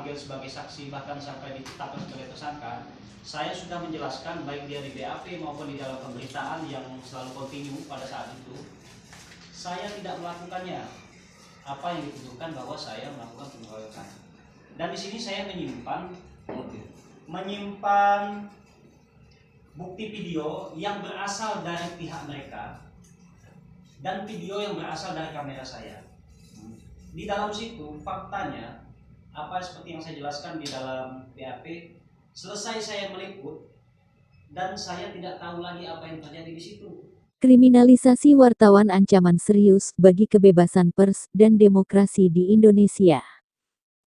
dipanggil sebagai saksi bahkan sampai ditetapkan sebagai tersangka, saya sudah menjelaskan baik dia di BAP maupun di dalam pemberitaan yang selalu kontinu pada saat itu, saya tidak melakukannya. Apa yang dituduhkan bahwa saya melakukan pengeroyokan. Dan di sini saya menyimpan bukti video yang berasal dari pihak mereka dan video yang berasal dari kamera saya. Di dalam situ faktanya apa seperti yang saya jelaskan di dalam BAP, selesai saya meliput dan saya tidak tahu lagi apa yang terjadi di situ. Kriminalisasi wartawan ancaman serius bagi kebebasan pers dan demokrasi di Indonesia.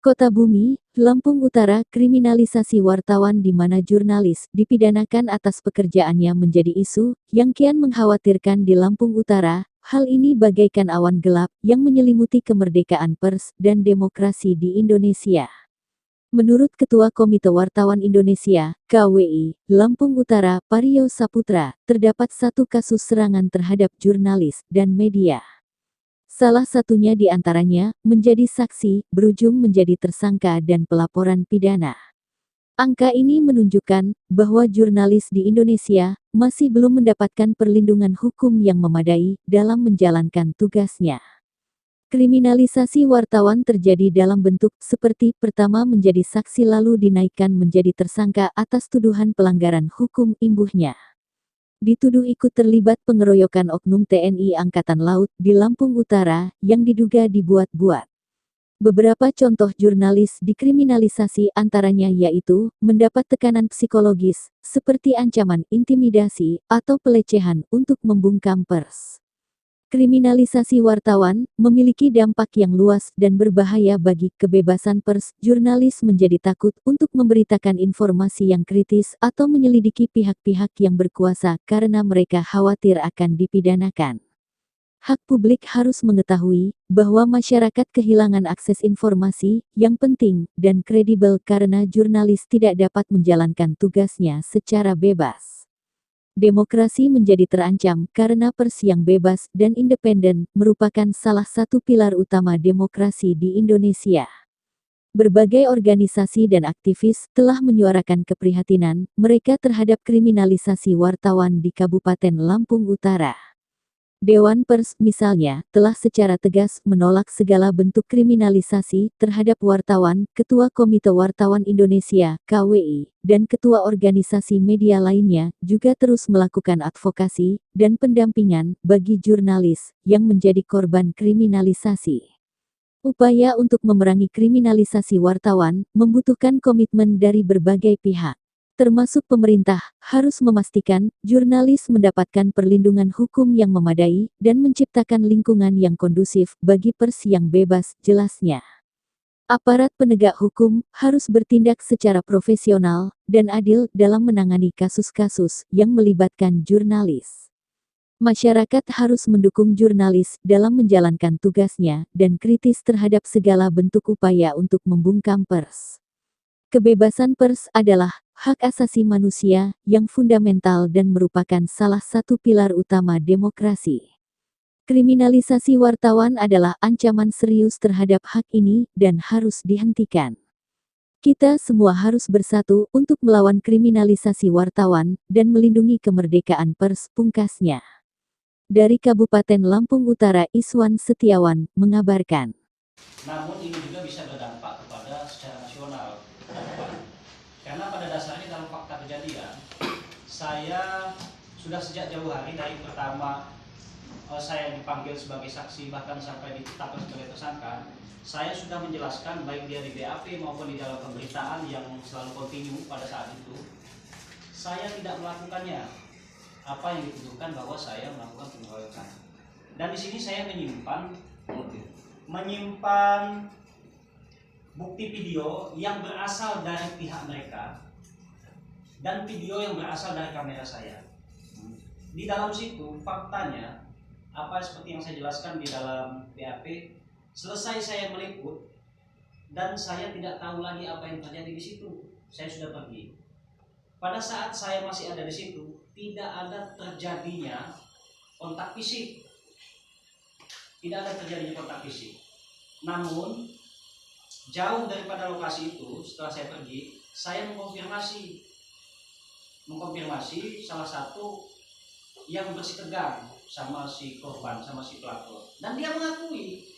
Kota Bumi, Lampung Utara. Kriminalisasi wartawan di mana jurnalis dipidanakan atas pekerjaannya menjadi isu yang kian mengkhawatirkan di Lampung Utara. Hal ini bagaikan awan gelap yang menyelimuti kemerdekaan pers dan demokrasi di Indonesia. Menurut Ketua Komite Wartawan Indonesia, KWI, Lampung Utara, Paryo Saputra, terdapat satu kasus serangan terhadap jurnalis dan media. Salah satunya di antaranya menjadi saksi, berujung menjadi tersangka dan pelaporan pidana. Angka ini menunjukkan bahwa jurnalis di Indonesia masih belum mendapatkan perlindungan hukum yang memadai dalam menjalankan tugasnya. Kriminalisasi wartawan terjadi dalam bentuk seperti pertama menjadi saksi lalu dinaikkan menjadi tersangka atas tuduhan pelanggaran hukum imbuhnya. Dituduh ikut terlibat pengeroyokan oknum TNI Angkatan Laut di Lampung Utara yang diduga dibuat-buat. Beberapa contoh jurnalis dikriminalisasi antaranya yaitu mendapat tekanan psikologis, seperti ancaman intimidasi atau pelecehan untuk membungkam pers. Kriminalisasi wartawan memiliki dampak yang luas dan berbahaya bagi kebebasan pers. Jurnalis menjadi takut untuk memberitakan informasi yang kritis atau menyelidiki pihak-pihak yang berkuasa karena mereka khawatir akan dipidanakan. Hak publik harus mengetahui bahwa masyarakat kehilangan akses informasi yang penting dan kredibel karena jurnalis tidak dapat menjalankan tugasnya secara bebas. Demokrasi menjadi terancam karena pers yang bebas dan independen merupakan salah satu pilar utama demokrasi di Indonesia. Berbagai organisasi dan aktivis telah menyuarakan keprihatinan mereka terhadap kriminalisasi wartawan di Kabupaten Lampung Utara. Dewan Pers, misalnya, telah secara tegas menolak segala bentuk kriminalisasi terhadap wartawan. Ketua Komite Wartawan Indonesia (KWI) dan ketua organisasi media lainnya juga terus melakukan advokasi dan pendampingan bagi jurnalis yang menjadi korban kriminalisasi. Upaya untuk memerangi kriminalisasi wartawan membutuhkan komitmen dari berbagai pihak. Termasuk pemerintah, harus memastikan jurnalis mendapatkan perlindungan hukum yang memadai dan menciptakan lingkungan yang kondusif bagi pers yang bebas, jelasnya. Aparat penegak hukum harus bertindak secara profesional dan adil dalam menangani kasus-kasus yang melibatkan jurnalis. Masyarakat harus mendukung jurnalis dalam menjalankan tugasnya dan kritis terhadap segala bentuk upaya untuk membungkam pers. Kebebasan pers adalah hak asasi manusia yang fundamental dan merupakan salah satu pilar utama demokrasi. Kriminalisasi wartawan adalah ancaman serius terhadap hak ini dan harus dihentikan. Kita semua harus bersatu untuk melawan kriminalisasi wartawan dan melindungi kemerdekaan pers, pungkasnya. Dari Kabupaten Lampung Utara, Iswan Setiawan mengabarkan. Namun ini juga bisa berdampak kepada secara nasional. Karena pada dasarnya dalam fakta kejadian, saya sudah sejak jauh hari dari pertama saya dipanggil sebagai saksi bahkan sampai ditetapkan sebagai tersangka, saya sudah menjelaskan baik dia di BAP maupun di dalam pemberitaan yang selalu kontinu pada saat itu, saya tidak melakukannya. Apa yang dituduhkan bahwa saya melakukan pengeroyokan. Dan di sini saya menyimpan bukti video yang berasal dari pihak mereka dan video yang berasal dari kamera saya. Di dalam situ faktanya apa seperti yang saya jelaskan di dalam BAP, selesai saya meliput dan saya tidak tahu lagi apa yang terjadi di situ. Saya sudah pergi. Pada saat saya masih ada di situ, tidak ada terjadinya kontak fisik. Tidak ada terjadinya kontak fisik. Namun jauh daripada lokasi itu, setelah saya pergi, saya mengkonfirmasi salah satu yang bersitegang sama si korban, sama si pelapor, dan dia mengakui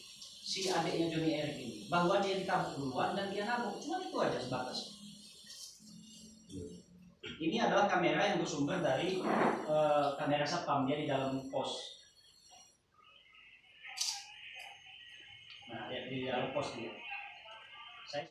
si adiknya Johnny Eric ini bahwa dia ditabuk duluan dan dia nabuk. Cuma itu aja sebatas. Ini adalah kamera yang bersumber dari kamera satpam dia di dalam pos. Nah, dia di dalam pos dia. Saya